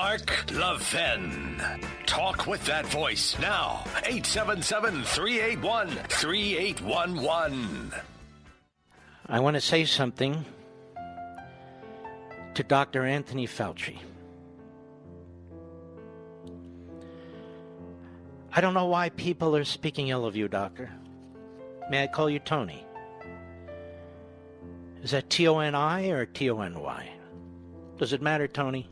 Mark Levin. Talk with that voice now. 877-381-3811. I want to say something to Dr. Anthony Fauci. I don't know why people are speaking ill of you, Doctor. May I call you Tony? Is that T-O-N-I or T-O-N-Y? Does it matter, Tony?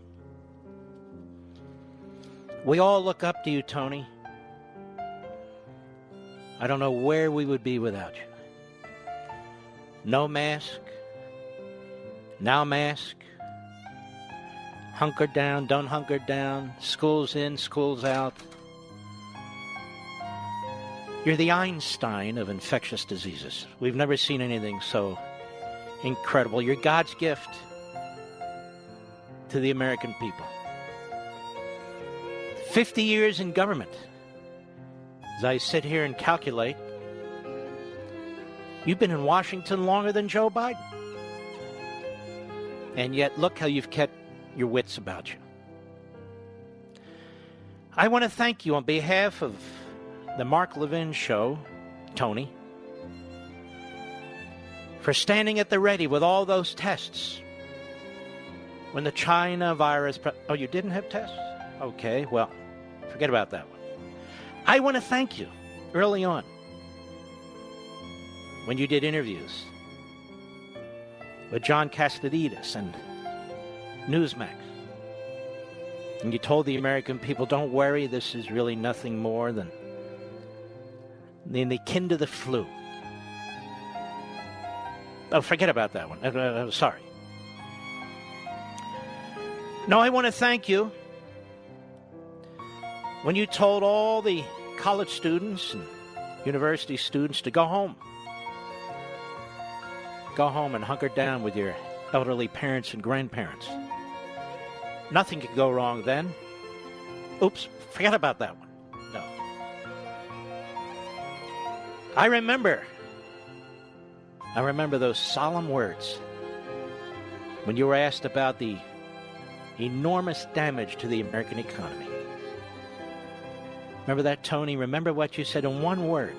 We all look up to you, Tony. I don't know where we would be without you. No mask. Now mask. Hunker down, don't hunker down. School's in, school's out. You're the Einstein of infectious diseases. We've never seen anything so incredible. You're God's gift to the American people. 50 years in government. As I sit here and calculate, you've been in Washington longer than Joe Biden. And yet, look how you've kept your wits about you. I want to thank you on behalf of the Mark Levin Show, Tony, for standing at the ready with all those tests. When the China virus... Oh, you didn't have tests? Okay, well, forget about that one. I want to thank you early on when you did interviews with John Castellitis and Newsmax. And you told the American people, don't worry, this is really nothing more than akin to the flu. Oh, forget about that one. Sorry. No, I want to thank you when you told all the college students and university students to go home. Go home and hunker down with your elderly parents and grandparents. Nothing could go wrong then. Oops, forget about that one. No. I remember those solemn words when you were asked about the enormous damage to the American economy. Remember that, Tony? Remember what you said in one word.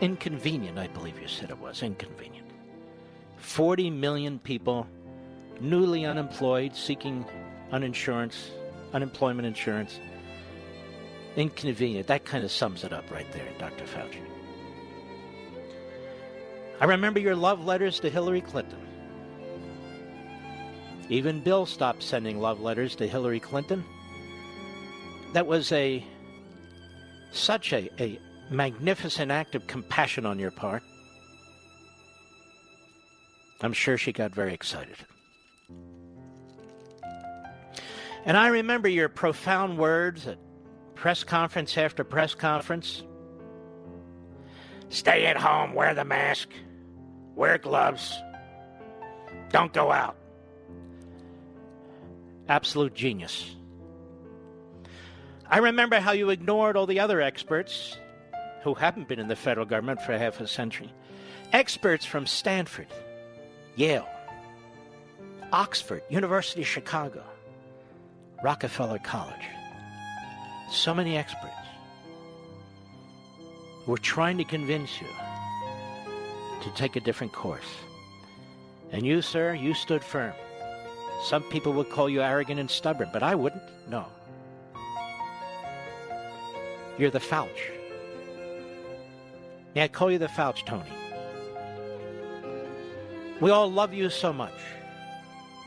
Inconvenient, I believe you said it was. Inconvenient. 40 million people newly unemployed, seeking unemployment insurance. Inconvenient. That kind of sums it up right there, Dr. Fauci. I remember your love letters to Hillary Clinton. Even Bill stopped sending love letters to Hillary Clinton. That was such a magnificent act of compassion on your part. I'm sure she got very excited. And I remember your profound words at press conference after press conference. Stay at home, wear the mask, wear gloves, don't go out. Absolute genius. I remember how you ignored all the other experts who haven't been in the federal government for half a century. Experts from Stanford, Yale, Oxford, University of Chicago, Rockefeller College. So many experts who were trying to convince you to take a different course. And you, sir, you stood firm. Some people would call you arrogant and stubborn, but I wouldn't. No. You're the Fauci. May I call you the Fauci, Tony? We all love you so much.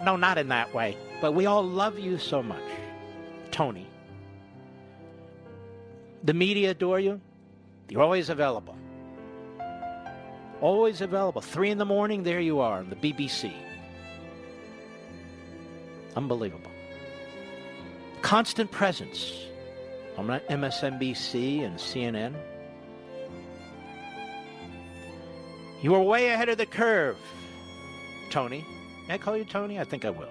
No, not in that way, but we all love you so much, Tony. The media adore you. You're always available. Always available. 3 a.m, there you are on the BBC. Unbelievable. Constant presence on MSNBC and CNN. You were way ahead of the curve, Tony. May I call you Tony? I think I will.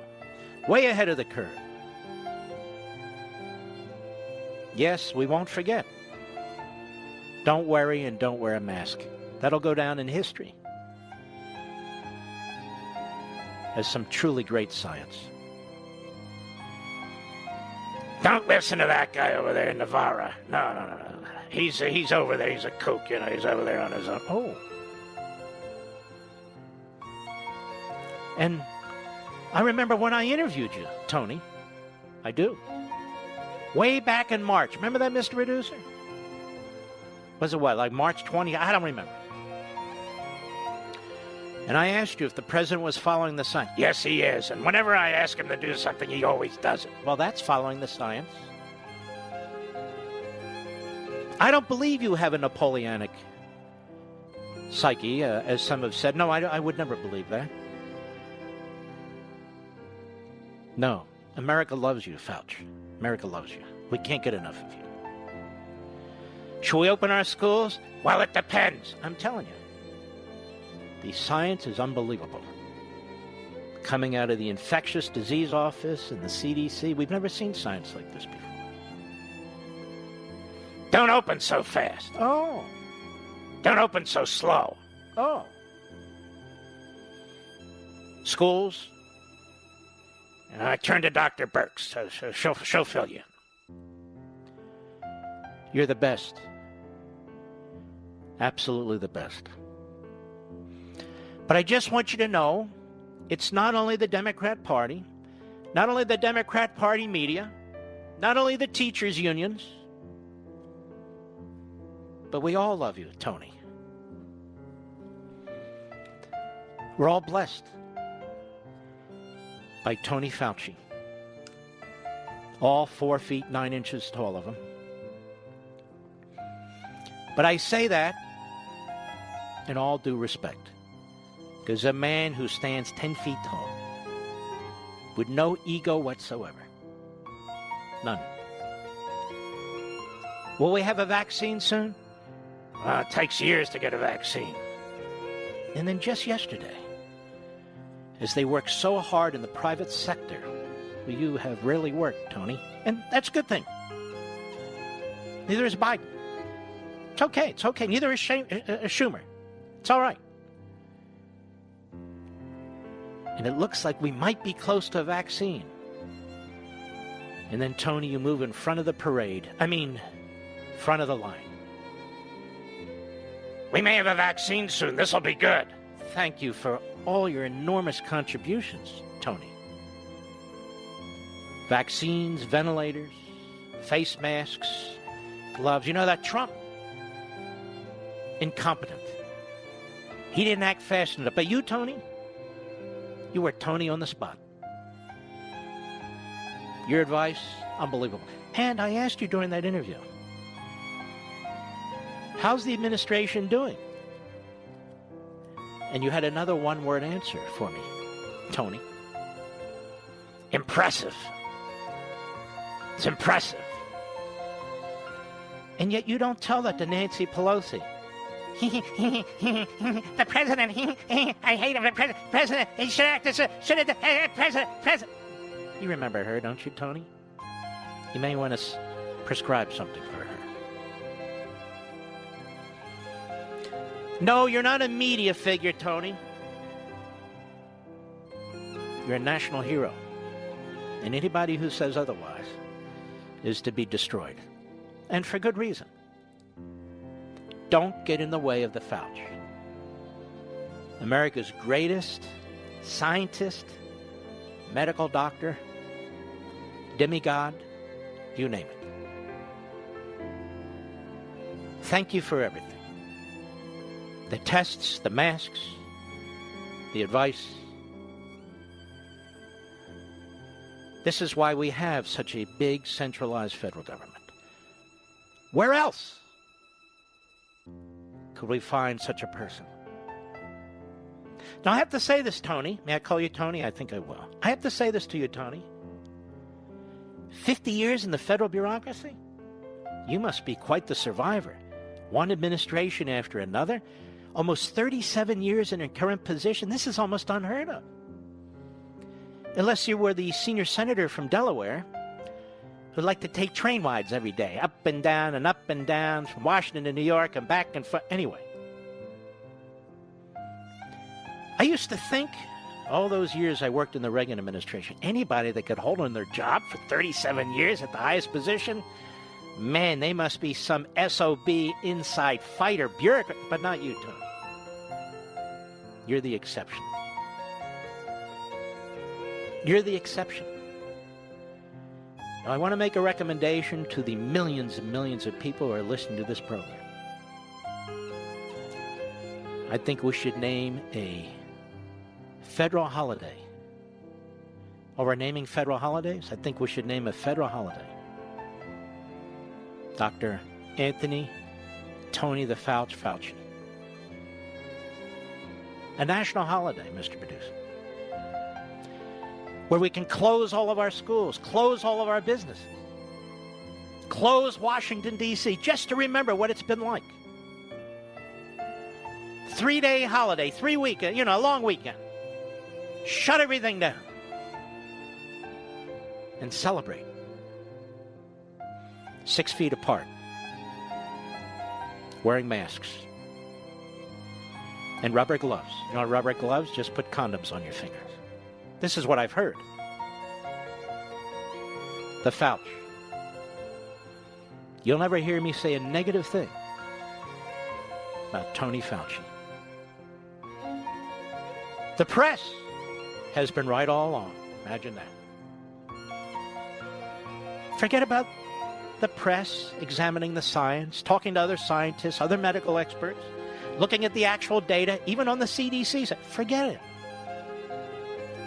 Way ahead of the curve. Yes, we won't forget. Don't worry and don't wear a mask. That'll go down in history as some truly great science. Don't listen to that guy over there in Navarra. No. He's over there. He's a kook, He's over there on his own. Oh. And I remember when I interviewed you, Tony. I do. Way back in March. Remember that, Mr. Producer? Was it what, like March 20? I don't remember. And I asked you if the president was following the science. Yes, he is. And whenever I ask him to do something, he always does it. Well, that's following the science. I don't believe you have a Napoleonic psyche, as some have said. No, I would never believe that. No. America loves you, Fauci. America loves you. We can't get enough of you. Should we open our schools? Well, it depends. I'm telling you. The science is unbelievable. Coming out of the infectious disease office and the CDC, we've never seen science like this before. Don't open so fast. Oh. Don't open so slow. Oh. Schools. I turned to Dr. Birx, so she'll fill you. You're the best. Absolutely the best. But I just want you to know, it's not only the Democrat Party, not only the Democrat Party media, not only the teachers' unions, but we all love you, Tony. We're all blessed by Tony Fauci. All 4 feet 9 inches tall of him. But I say that in all due respect, because a man who stands 10 feet tall with no ego whatsoever. None. Will we have a vaccine soon? It takes years to get a vaccine. And then just yesterday, as they work so hard in the private sector, well, you have rarely worked, Tony, and that's a good thing. Neither is Biden. It's okay. Neither is Schumer. It's all right. And it looks like we might be close to a vaccine. And then, Tony, you move in front of the parade. Front of the line. We may have a vaccine soon. This'll be good. Thank you for all your enormous contributions, Tony. Vaccines, ventilators, face masks, gloves. You know that Trump? Incompetent. He didn't act fast enough. But you, Tony? You were Tony on the spot. Your advice, unbelievable. And I asked you during that interview, how's the administration doing? And you had another one-word answer for me, Tony. Impressive. It's impressive. And yet you don't tell that to Nancy Pelosi. The president, I hate him. The president, he should act as president. You remember her, don't you, Tony? You may want to prescribe something for her. No, you're not a media figure, Tony. You're a national hero. And anybody who says otherwise is to be destroyed. And for good reason. Don't get in the way of the Fauci. America's greatest scientist, medical doctor, demigod, you name it. Thank you for everything. The tests, the masks, the advice. This is why we have such a big centralized federal government. Where else could we find such a person? Now, I have to say this, Tony. May I call you Tony? I think I will. I have to say this to you, Tony. 50 years in the federal bureaucracy? You must be quite the survivor. One administration after another. Almost 37 years in a current position. This is almost unheard of. Unless you were the senior senator from Delaware who'd like to take train rides every day, up and down, from Washington to New York and back and forth. Anyway, I used to think All those years I worked in the Reagan administration, anybody that could hold on their job for 37 years at the highest position, man, they must be some SOB inside fighter bureaucrat, but not you, Tony. You're the exception. You're the exception. Now, I want to make a recommendation to the millions and millions of people who are listening to this program. I think we should name a federal holiday. Over naming federal holidays, I think we should name a federal holiday. Dr. Anthony Tony the Fauci. A national holiday, Mr. Producer, where we can close all of our schools, close all of our businesses, close Washington, D.C., just to remember what it's been like. 3-day holiday, 3 weekend, a long weekend. Shut everything down and celebrate. 6 feet apart, wearing masks, and rubber gloves. You know what rubber gloves? Just put condoms on your fingers. This is what I've heard. The Fauci. You'll never hear me say a negative thing about Tony Fauci. The press has been right all along. Imagine that. Forget about the press examining the science, talking to other scientists, other medical experts, looking at the actual data, even on the CDC. Forget it.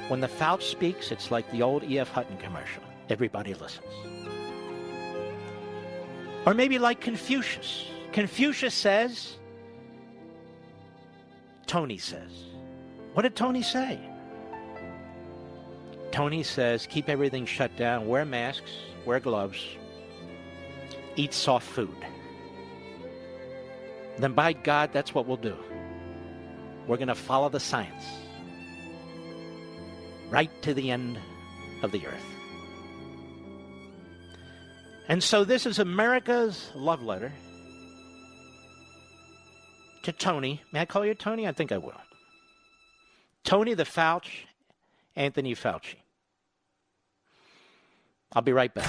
When the Fauci speaks, it's like the old E.F. Hutton commercial. Everybody listens. Or maybe like Confucius. Confucius says, Tony says. What did Tony say? Tony says, keep everything shut down, wear masks, wear gloves, eat soft food. Then by God, that's what we'll do. We're going to follow the science right to the end of the earth. And so this is America's love letter to Tony. May I call you Tony? I think I will. Tony the Fauci, Anthony Fauci. I'll be right back.